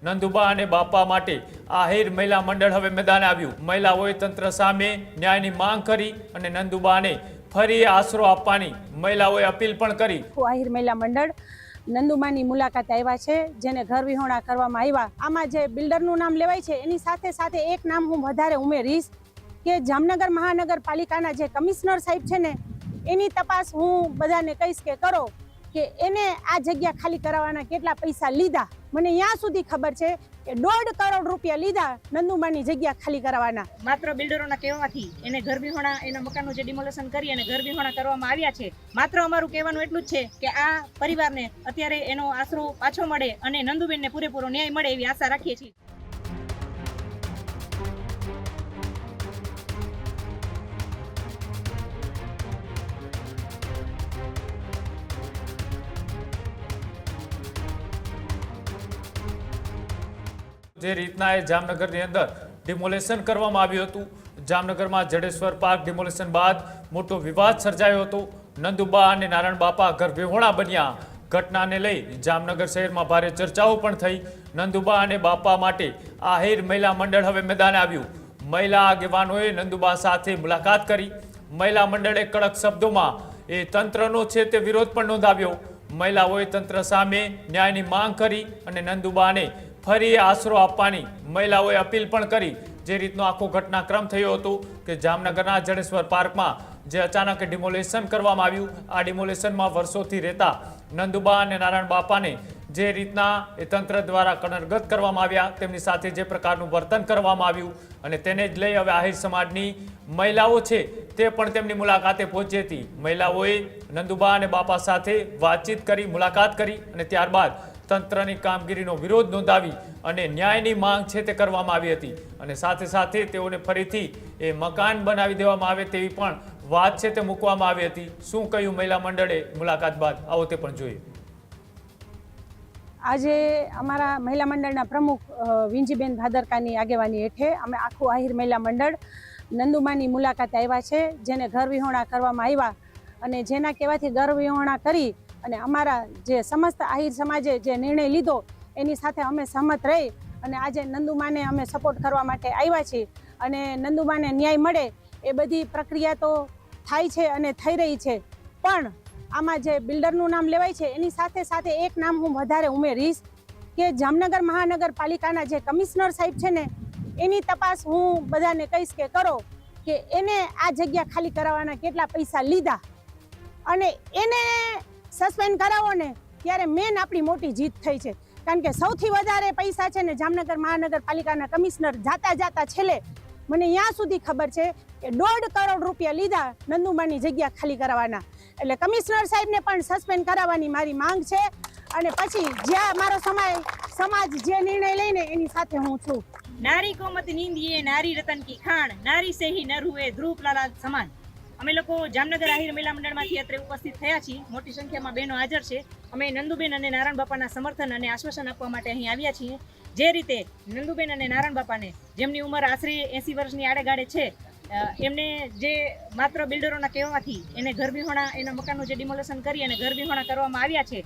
નંદુબા અને બાપા માટે આહિર મહિલા મંડળ હવે મેદાને આવ્યું। મહિલાઓએ તંત્ર સામે ન્યાયની માંગ કરી અને નંદુબાને ફરી આશરો આપવાની મહિલાઓએ અપીલ પણ કરી। આહિર મહિલા મંડળ નંદુબાની મુલાકાત આવ્યા છે, જેને ઘર વિહોણા કરવામાં આવ્યા। આમાં જે બિલ્ડરનું નામ લેવાય છે એની સાથે સાથે એક નામ હું વધારે ઉમેરીશ કે જામનગર મહાનગરપાલિકાના જે કમિશનર સાહેબ છે ને એની તપાસ હું બધાને કહીશ કે કરો કે એને આ જગ્યા ખાલી કરાવવાના કેટલા પૈસા લીધા। મને ત્યાં સુધી ખબર છે કે 1.5 કરોડ રૂપિયા લીધા નંદુબાની જગ્યા ખાલી કરાવવાના। માત્ર બિલ્ડરોના કહેવાથી એને ઘર વિહોણા એના મકાનનું જે ડિમોલેશન કરી અને ઘર વિહોણા કરવામાં આવ્યા છે। માત્ર અમારું કહેવાનું એટલું જ છે કે આ પરિવારને અત્યારે એનો આશરો પાછો મળે અને નંદુબેનને પૂરેપૂરો ન્યાય મળે એવી આશા રાખીએ છીએ। જે રીતના એ જામનગરની અંદર ડિમોલેશન કરવામાં આવ્યું હતું। જામનગરમાં જડેશ્વર પાર્ક ડિમોલેશન બાદ મોટો વિવાદ સર્જાયો હતો। નંદુબા અને નારાયણ બાપા ઘર વિહોણા બન્યા। ઘટનાને લઈ જામનગર શહેરમાં ભારે ચર્ચાઓ પણ થઈ। નંદુબા અને બાપા માટે આહિર મહિલા મંડળ હવે મેદાને આવ્યું। મહિલા આગેવાનોએ નંદુબા સાથે મુલાકાત કરી। મહિલા મંડળે કડક શબ્દોમાં એ તંત્રનો છે તે વિરોધ પણ નોંધાવ્યો। મહિલાઓએ તંત્ર સામે ન્યાયની માંગ કરી અને નંદુબાને ફરી આશરો આપવાની મહિલાઓએ અપીલ પણ કરી। જે રીતનો આખો ઘટનાક્રમ થયો હતો કે જામનગરના જડેશ્વર પાર્કમાં જે અચાનક ડિમોલેશન કરવામાં આવ્યું। આ ડિમોલેશનમાં વર્ષોથી રહેતા નંદુબા અને નારાયણ બાપાને જે રીતના એ તંત્ર દ્વારા કનરગત કરવામાં આવ્યા, તેમની સાથે જે પ્રકારનું વર્તન કરવામાં આવ્યું અને તેને જ લઈ હવે આહિર સમાજની મહિલાઓ છે તે પણ તેમની મુલાકાતે પહોંચી હતી। મહિલાઓએ નંદુબા અને બાપા સાથે વાતચીત કરી, મુલાકાત કરી અને ત્યારબાદ તંત્રની કામગીરીનો વિરોધ નોંધાવી અને ન્યાયની માંગ છે તે કરવામાં આવી હતી અને સાથે સાથે તેઓને ફરીથી એ મકાન બનાવી દેવામાં આવે તેવી પણ વાત છે તે મૂકવામાં આવી હતી। શું કહ્યું મહિલા મંડળે મુલાકાત બાદ, આવો તે પણ જોઈએ। આજે અમારા મહિલા મંડળના પ્રમુખ વિંજીબેન ભાદરકાની આગેવાની હેઠે અમે આખું આહિર મહિલા મંડળ નંદુબાની મુલાકાત આવ્યા છે, જેને ઘર વિહોણા કરવામાં આવ્યા અને જેના કહેવાથી ઘર વિહોણા કરી અને અમારા જે સમસ્ત આહિર સમાજે જે નિર્ણય લીધો એની સાથે અમે સહમત રહી અને આજે નંદુમાને અમે સપોર્ટ કરવા માટે આવ્યા છીએ અને નંદુમાને ન્યાય મળે એ બધી પ્રક્રિયા તો થાય છે અને થઈ રહી છે। પણ આમાં જે બિલ્ડરનું નામ લેવાય છે એની સાથે સાથે એક નામ હું વધારે ઉમેરીશ કે જામનગર મહાનગરપાલિકાના જે કમિશનર સાહેબ છે ને એની તપાસ હું બધાને કહીશ કે કરો કે એને આ જગ્યા ખાલી કરાવવાના કેટલા પૈસા લીધા અને એને સસ્પેન્ડ કરાવો ને ત્યારે મેન આપણી મોટી જીત થઈ છે। કારણ કે સૌથી વધારે પૈસા છે ને જામનગર મહાનગરપાલિકાના કમિશનર જાતા છેલ્લે મને ત્યાં સુધી ખબર છે કે 1.5 કરોડ રૂપિયા લીધા નંદુબાની જગ્યા ખાલી કરાવવાના। એટલે કમિશનર સાહેબને પણ સસ્પેન્ડ કરાવવાની મારી માંગ છે અને પછી જ્યાં મારો સમાજ જે નિર્ણય લઈને એની સાથે હું છું। નારી કો મત નીંદીએ નારી રતન કી ખાણ, નારી સે હી નર હુએ ધ્રુવ લાલા સમાન। અમે લોકો જામનગર આહિર મહિલા મંડળમાંથી અત્રે ઉપસ્થિત થયા છીએ। મોટી સંખ્યામાં બહેનો હાજર છે। અમે નંદુબેન અને નારાયણ બાપાના સમર્થન અને આશ્વાસન આપવા માટે અહીં આવ્યા છીએ। જે રીતે નંદુબેન અને નારાયણ બાપાને જેમની ઉંમર આશરે 80 વર્ષની આડેગાડે છે, એમને જે માત્ર બિલ્ડરોના કહેવાથી એને ઘર વિહોણા એના મકાનનું જે ડિમોલેશન કરી અને ઘર વિહોણા કરવામાં આવ્યા છે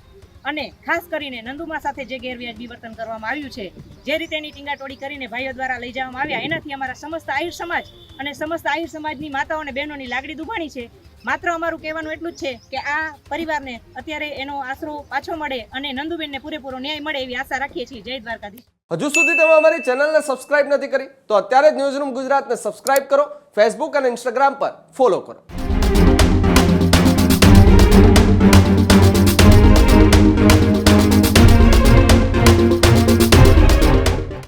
અને ખાસ કરીને નંદુમા સાથે જે ગેરવ્યાજબી વર્તન કરવામાં આવ્યું છે, જે રીતે એની ટીંગાટોળી કરીને ભાઈઓ દ્વારા લઈ જવામાં આવ્યા, એનાથી અમારા સમસ્ત આહિર સમાજ અને સમસ્ત આહિર સમાજની માતાઓ અને બહેનોની લાગણી દુભાણી છે। માત્ર અમારું કહેવાનું એટલું જ છે કે આ પરિવારને અત્યારે એનો આશરો પાછો મળે અને નંદુબેનને પૂરેપૂરો ન્યાય મળે એવી આશા રાખીએ છીએ। જય દ્વારકાધીશ। હજુ સુધી તમે અમારી ચેનલને સબસ્ક્રાઇબ નથી કરી તો અત્યારે જ ન્યૂઝરૂમ ગુજરાતને સબસ્ક્રાઇબ કરો, ફેસબુક અને ઇન્સ્ટાગ્રામ પર ફોલો કરો।